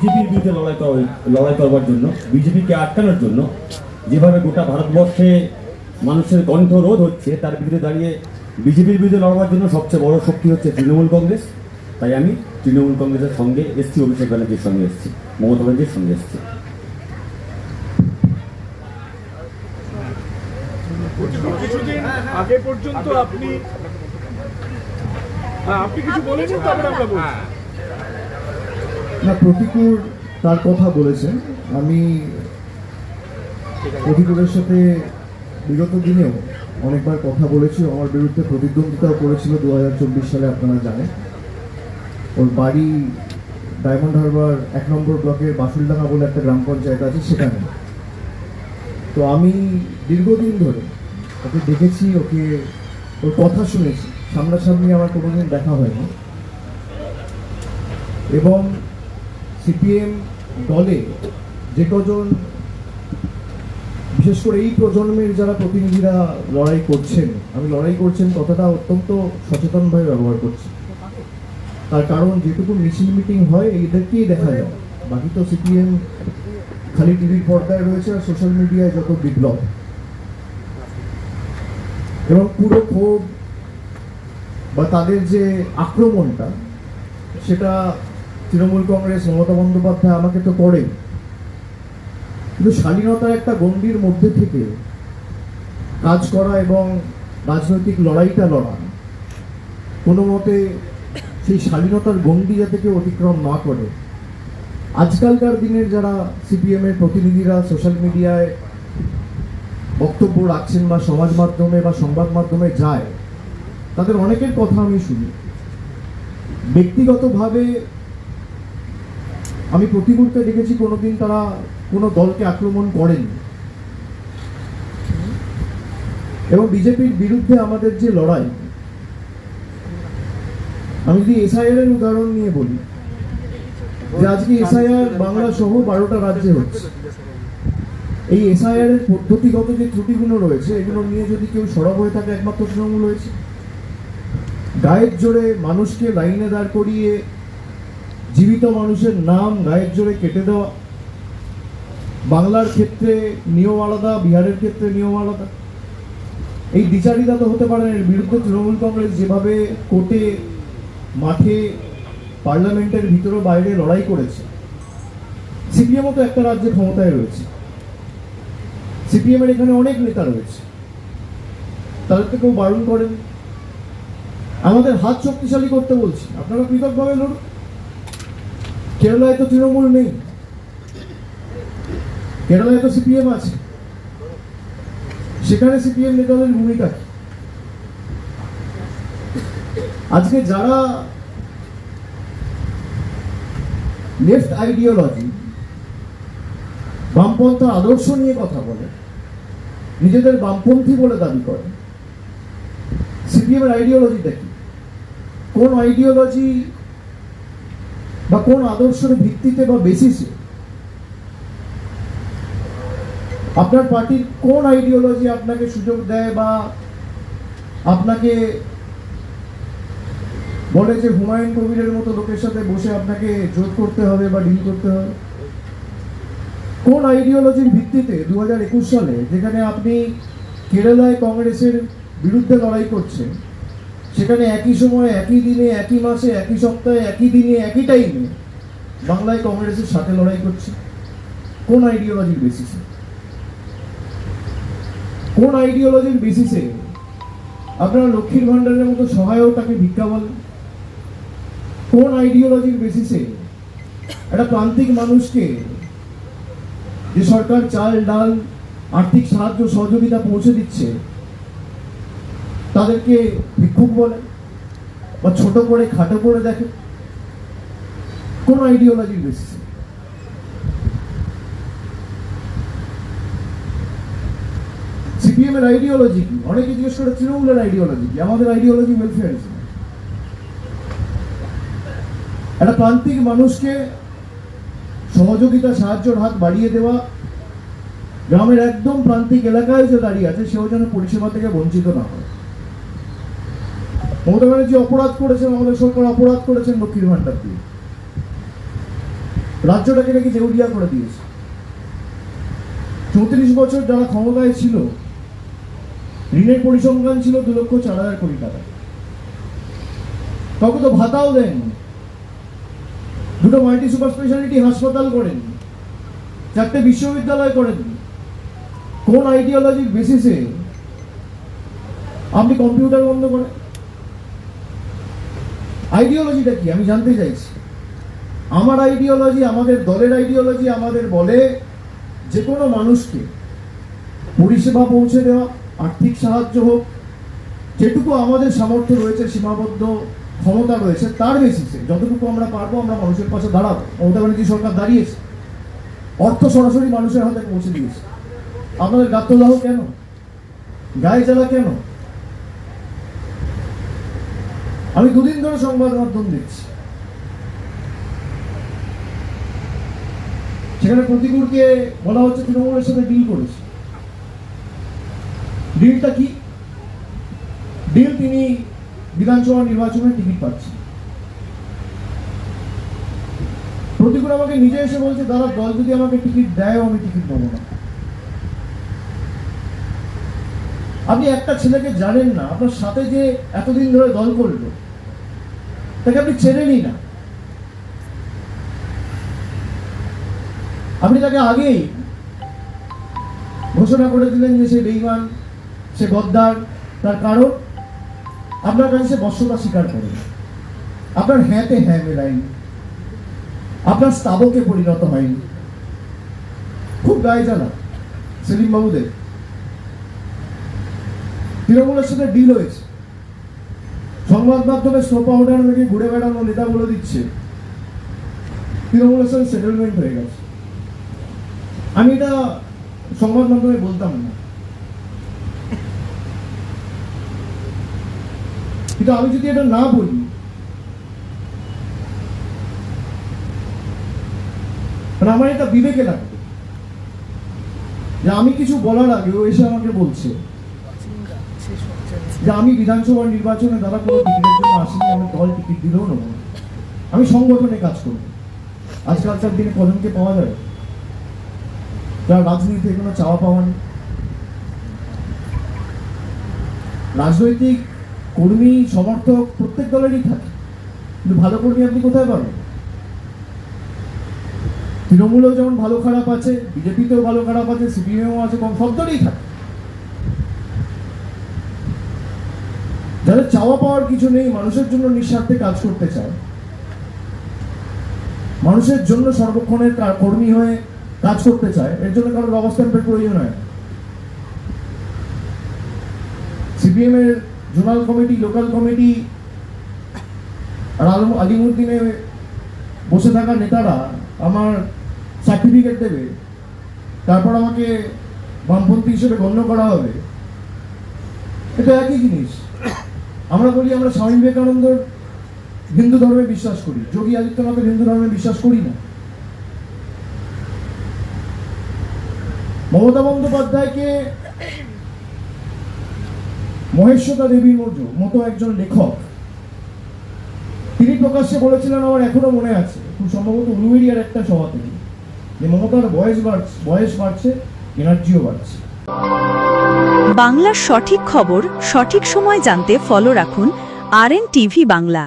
বিজেপির বিরুদ্ধে লড়াই করবার জন্য, বিজেপিকে আটকানোর জন্য যেভাবে গোটা ভারতবর্ষে মানুষের কণ্ঠরোধ হচ্ছে, তার বিরুদ্ধে দাঁড়িয়ে বিজেপির বিরুদ্ধে লড়বার জন্য সবচেয়ে বড় শক্তি হচ্ছে তৃণমূল কংগ্রেস। তাই আমি তৃণমূল কংগ্রেসের সঙ্গে এসছি, অভিষেক ব্যানার্জির সঙ্গে এসছি, মমতা ব্যানার্জির সঙ্গে এসছি। কিছুদিন আগে পর্যন্ত আপনি কিছু বলেছেন, তারপরে আমরা বলছি। না, প্রতিকূল তার কথা বলেছেন। আমি প্রতিকূলের সাথে বিগত দিনেও অনেকবার কথা বলেছি। আমার বিরুদ্ধে প্রতিদ্বন্দ্বিতাও করেছিল 2024 সালে, আপনারা জানেন। ওর বাড়ি ডায়মন্ড হারবার 1 নম্বর ব্লকের বাসুলডাঙ্গা বলে একটা গ্রাম পঞ্চায়েত আছে, সেখানে। তো আমি দীর্ঘদিন ধরে ওকে দেখেছি, ওর কথা শুনেছি, সামনাসামনি আমার কোনোদিন দেখা হয়নি। এবং সিপিএম দলে যে কজন, বিশেষ করে এই প্রজন্মের যারা প্রতিনিধিরা লড়াই করছেন, আমি লড়াই করছেন কথাটা অত্যন্ত সচেতনভাবে ব্যবহার করছি। তার কারণ যেটুকু মিছিল মিটিং হয় এদেরকেই দেখা যায়, বাকি তো সিপিএম খালি টিভির পর্দায় রয়েছে আর সোশ্যাল মিডিয়ায় যত বিপ্লব। এবং পুরো ক্ষোভ বা তাদের যে আক্রমণটা, সেটা তৃণমূল কংগ্রেস, মমতা বন্দ্যোপাধ্যায় আমাকে তো করে, কিন্তু শালীনতার একটা গণ্ডির মধ্যে থেকে কাজ করা এবং রাজনৈতিক লড়াইটা লড়া, কোনো মতে সেই শালীনতার গণ্ডি যাতে কেউ অতিক্রম না করে। আজকালকার দিনের যারা সিপিএমের প্রতিনিধিরা সোশ্যাল মিডিয়ায় বক্তব্য রাখছেন বা সমাজ মাধ্যমে বা সংবাদ মাধ্যমে যায়, তাদের অনেকের কথা আমি শুনি। ব্যক্তিগতভাবে আমি প্রতি মুহূর্তে দেখেছি কোনোদিন তারা কোনো দলকে আক্রমণ করেনি। এবং বিজেপির বিরুদ্ধে আমাদের যে লড়াই, আমি যদি এসআইআর এর উদাহরণ নিয়ে বলি, যে আজকে এসআইআর বাংলা সহ 12টা রাজ্যে হচ্ছে। এই এসআইআর এর পদ্ধতিগত যে ত্রুটিগুলো রয়েছে, এগুলো নিয়ে যদি কেউ সরব হয়ে থাকে, একমাত্র তৃণমূল হয়েছে। গায়ের জোরে মানুষকে লাইনে দাঁড় করিয়ে জীবিত মানুষের নাম গায়ের জোরে কেটে দেওয়া, বাংলার ক্ষেত্রে নিয়ম আলাদা, বিহারের ক্ষেত্রে নিয়ম আলাদা। এই দ্বিচারিতা তো হতে পারে না। এর বিরুদ্ধে তৃণমূল কংগ্রেস যেভাবে কোর্টে, মাঠে, পার্লামেন্টের ভিতরে বাইরে লড়াই করেছে, সিপিএমও তো একটা রাজ্যে ক্ষমতায় রয়েছে। সিপিএমের এখানে অনেক নেতা রয়েছে, তাদের তো কেউ বারণ করেন। আমাদের হাত শক্তিশালী করতে বলছি, আপনারা পৃথকভাবে লড়ুন। কেরালায় তো তৃণমূল নেই, কেরালায় তো সিপিএম আছে, সেখানে সিপিএম নেতাদের ভূমিকা কি? আজকে যারা লেফট আইডিওলজি, বামপন্থা আদর্শ নিয়ে কথা বলে, নিজেদের বামপন্থী বলে দাবি করে, সিপিএমের আইডিওলজিটা কি? কোন আইডিওলজি বা কোন আদর্শের ভিত্তিতে বা বেসিসে আপনার পার্টির কোন আইডিওলজি আপনাকে সুযোগ দেয় বা আপনাকে বলে যে হুমায়ুন কবিরের মতো লোকের সাথে বসে আপনাকে জোট করতে হবে বা ডিল করতে হবে? কোন আইডিওলজির ভিত্তিতে 2021 সালে, যেখানে আপনি কেরালায় কংগ্রেসের বিরুদ্ধে লড়াই করছেন, সেখানে একই সময়ে, একই দিনে, একই মাসে, একই সপ্তাহে, একই দিনে, একই টাইমে বাংলায় কংগ্রেসের সাথে লড়াই করছে? কোন আইডিওলজির বেসিসে? কোন আইডিওলজির বেসিসে আপনারা লক্ষ্মীর ভান্ডারের মতো সহায়তাকে ভিক্ষা বলেন? কোন আইডিওলজির বেসিসে একটা প্রান্তিক মানুষকে, যে সরকার চাল, ডাল, আর্থিক সাহায্য সহযোগিতা পৌঁছে দিচ্ছে, তাদেরকে ভিক্ষুক বলে বা ছোট করে, খাটো করে দেখে? কোন আইডিওলজির বেসিসে? সিপিএম এর আইডিওলজি কি? অনেকে জিজ্ঞেস করে তৃণমূলের আইডিওলজি কি? আমাদের আইডিওলজি ওয়েলফেয়ারিজম। একটা প্রান্তিক মানুষকে সহযোগিতা, সাহায্যের হাত বাড়িয়ে দেওয়া, গ্রামের একদম প্রান্তিক এলাকায় যে দাঁড়িয়ে আছে, সেও যেন পরিষেবা থেকে বঞ্চিত না হয়। মমতা ব্যানার্জি অপরাধ করেছেন, আমাদের সরকার অপরাধ করেছেন লক্ষ্মীর ভান্ডার দিয়ে। রাজ্যটাকে নাকি দেউলিয়া করে দিয়েছে। 34 বছর যারা ক্ষমতায় ছিল, ঋণের পরিসংখ্যান ছিল 2,04,000 কোটি টাকা। কাউকে তো ভাতাও দেন, দুটো মাল্টি সুপার স্পেশালিটি হাসপাতাল করেন, 4টে বিশ্ববিদ্যালয় করেন। কোন আইডিওলজির বেসিসে আপনি কম্পিউটার বন্ধ করেন? আইডিওলজিটা কি আমি জানতে চাইছি। আমার আইডিওলজি, আমাদের দলের আইডিওলজি আমাদের বলে যে কোনো মানুষকে পরিষেবা পৌঁছে দেওয়া, আর্থিক সাহায্য হোক, যেটুকু আমাদের সামর্থ্য রয়েছে, সীমাবদ্ধ ক্ষমতা রয়েছে, তার বেসিসে যতটুকু আমরা পারবো আমরা মানুষের পাশে দাঁড়াবো। মমতা ব্যানার্জি সরকার দাঁড়িয়েছে, অর্থ সরাসরি মানুষের হাতে পৌঁছে দিয়েছে। আপনাদের গাত্রদাহ কেন, গায়ে জ্বালা কেন? আমি দুদিন ধরে সংবাদ মাধ্যম দেখছি, সেখানে প্রতিকূলকে বলা হচ্ছে তৃণমূলের সাথে ডিল করেছে। ডিলটা কি? ডিল তিনি বিধানসভা নির্বাচনের টিকিট পাচ্ছেন। প্রতিকূল আমাকে নিজে এসে বলছে, দাদা দল যদি আমাকে টিকিট দেয় আমি টিকিট নেবো না। আপনি একটা ছেলেকে জানেন না, আপনার সাথে যে এতদিন ধরে দল করলো তাকে আপনি চেনেনই না। আপনি তাকে আগেই ঘোষণা করে দিলেন যে সে বেঈমান, সে গদ্দার। তার কারণ আপনার কাছে সে বশ্যতা স্বীকার করে, আপনার হ্যাঁতে হ্যাঁ মেলায়নি, আপনার স্তাবকে পরিণত হয়নি। খুব গায়ে জ্বালা সেলিম বাবুদের। তৃণমূলের সাথে ডিল হয়েছে, সংবাদ মাধ্যমে স্নো পাউডার নাকি ঘুরে বেড়ানো নেতা বলে দিচ্ছে তৃণমূলের সাথে সেটেলমেন্ট হয়ে গেছে। আমি এটা সংবাদ মাধ্যমে বলতাম না, কিন্তু আমি যদি এটা না বলি, আমার এটা বিবেকে লাগবে যে আমি কিছু বলার আগে ও এসে আমাকে বলছে যে আমি বিধানসভা নির্বাচনে দ্বারা কোনো টিকিটের জন্য আসিনি, আমি দল টিকিট দিলেও নেব না, আমি সংগঠনে কাজ করব। আজকালকার দিনে কজনকে পাওয়া যাবে যারা রাজনীতিতে কোনো চাওয়া পাওয়া নেই? রাজনৈতিক কর্মী সমর্থক প্রত্যেক দলেরই থাকে, কিন্তু ভালো কর্মী আপনি কোথায় পাবেন? তৃণমূলেও যেমন ভালো খারাপ আছে, বিজেপিতেও ভালো খারাপ আছে, সিপিএমও আছে, কম সব দলেই থাকে। যাদের চাওয়া পাওয়ার কিছু নেই, মানুষের জন্য নিঃস্বার্থে কাজ করতে চায়, মানুষের জন্য সর্বক্ষণের কর্মী হয়ে কাজ করতে চায়, এর জন্য কারোর অবস্থানের প্রয়োজন হয়। সিপিএম এর জোনাল কমিটি, লোকাল কমিটি আর আলিমুদ্দিনে বসে থাকা নেতারা আমার সার্টিফিকেট দেবে, তারপর আমাকে বামপন্থী হিসেবে গণ্য করা হবে, এটা একই জিনিস। আমরা বলি আমরা স্বামী বিবেকানন্দর হিন্দু ধর্মে বিশ্বাস করি, যোগী আদিত্যনাথের হিন্দু ধর্মে বিশ্বাস করি না। মমতা বন্দ্যোপাধ্যায়কে মহেশ্বতা দেবীর মতো একজন লেখক তিনি প্রকাশ্যে বলেছিলেন, আমার এখনো মনে আছে, খুব সম্ভবত উলুবেড়িয়ার একটা সভা থেকে, যে মমতার বয়স বাড়ছে, এনার্জিও বাড়ছে। বাংলার সঠিক খবর সঠিক সময় জানতে ফলো রাখুন RN TV বাংলা।